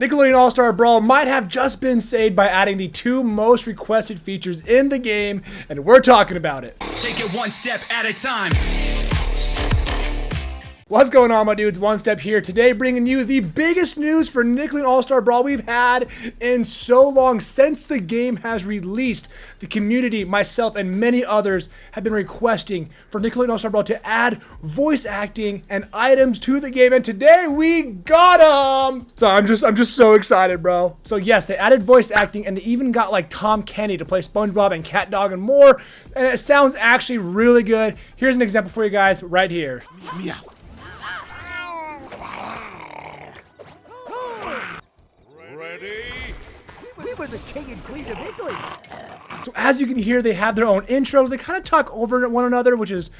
Nickelodeon All-Star Brawl might have just been saved by adding the two most requested features in the game, and we're talking about it. Take it one step at a time. What's going on, my dudes? Onestep here today, bringing you the biggest news for Nickelodeon All-Star Brawl we've had in so long since the game has released. The community, myself, and many others have been requesting for Nickelodeon All-Star Brawl to add voice acting and items to the game, and today we got them. So I'm just so excited, bro. So yes, they added voice acting, and they even got like Tom Kenny to play SpongeBob and Cat Dog and more, and it sounds actually really good. Here's an example for you guys right here. Meow. We were the king and queen of Italy. So as you can hear, they have their own intros. They kind of talk over one another, which is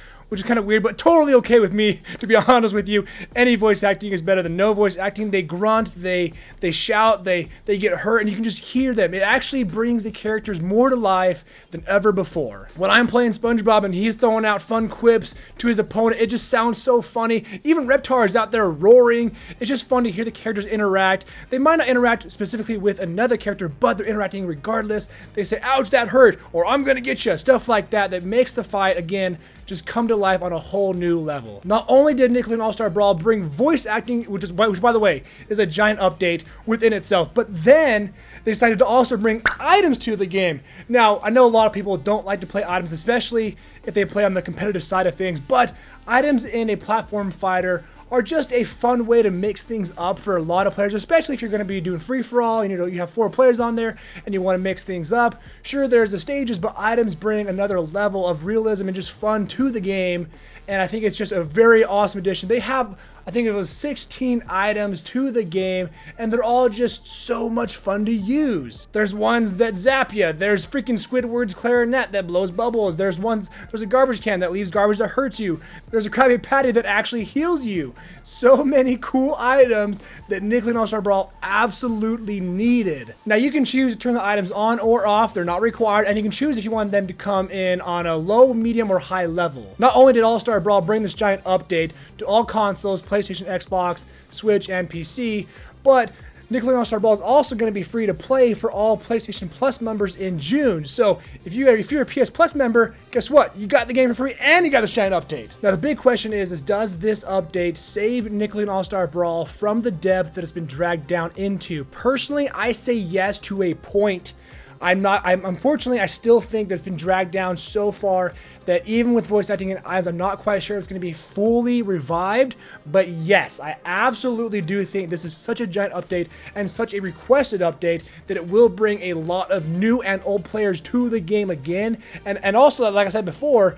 kind of weird, but totally okay with me, to be honest with you. Any voice acting is better than no voice acting. They grunt, they shout, they get hurt, and you can just hear them. It actually brings the characters more to life than ever before. When I'm playing SpongeBob and he's throwing out fun quips to his opponent, it just sounds so funny. Even Reptar is out there roaring. It's just fun to hear the characters interact. They might not interact specifically with another character, but they're interacting regardless. They say, ouch, that hurt, or I'm gonna get you, stuff like that, that makes the fight, again, just come to life on a whole new level. Not only did Nickelodeon All-Star Brawl bring voice acting, which by the way is a giant update within itself, but then they decided to also bring items to the game. Now, I know a lot of people don't like to play items, especially if they play on the competitive side of things, but items in a platform fighter are just a fun way to mix things up for a lot of players, especially if you're going to be doing free-for-all and you have 4 players on there and you want to mix things up. Sure, there's the stages, but items bring another level of realism and just fun to the game, and I think it's just a very awesome addition. They have, I think it was 16 items to the game, and they're all just so much fun to use. There's ones that zap you. There's freaking Squidward's clarinet that blows bubbles. There's a garbage can that leaves garbage that hurts you. There's a Krabby Patty that actually heals you. So many cool items that Nickelodeon All-Star Brawl absolutely needed. Now you can choose to turn the items on or off. They're not required, and you can choose if you want them to come in on a low, medium, or high level. Not only did All-Star Brawl bring this giant update to all consoles, PlayStation, Xbox, Switch, and PC, but Nickelodeon All-Star Brawl is also going to be free to play for all PlayStation Plus members in June. So if you're a PS Plus member, guess what? You got the game for free and you got this giant update. Now the big question is does this update save Nickelodeon All-Star Brawl from the depth that it's been dragged down into? Personally, I say yes to a point. Unfortunately, I still think that it's been dragged down so far that even with voice acting and items, I'm not quite sure it's going to be fully revived. But yes, I absolutely do think this is such a giant update and such a requested update that it will bring a lot of new and old players to the game again. And also, like I said before,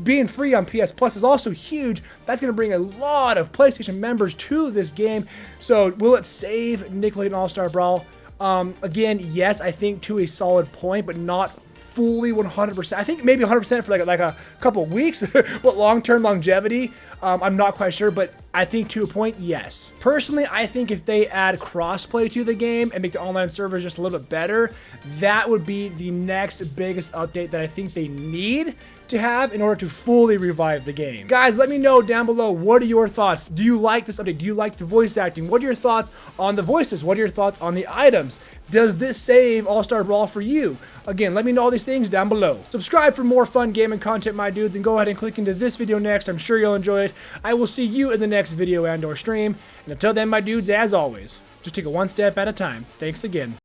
being free on PS Plus is also huge. That's going to bring a lot of PlayStation members to this game. So will it save Nickelodeon All-Star Brawl? Again, yes, I think to a solid point, but not fully 100%. I think maybe 100% for like a couple of weeks, but long-term longevity, I'm not quite sure, but I think to a point, yes. Personally, I think if they add crossplay to the game and make the online servers just a little bit better, that would be the next biggest update that I think they need to have in order to fully revive the game. Guys, let me know down below, what are your thoughts? Do you like this update? Do you like the voice acting? What are your thoughts on the voices? What are your thoughts on the items? Does this save All-Star Brawl for you? Again, let me know all these things down below. Subscribe for more fun gaming content, my dudes, and go ahead and click into this video next. I'm sure you'll enjoy it. I will see you in the next video and or stream. And until then, my dudes, as always, just take it one step at a time. Thanks again.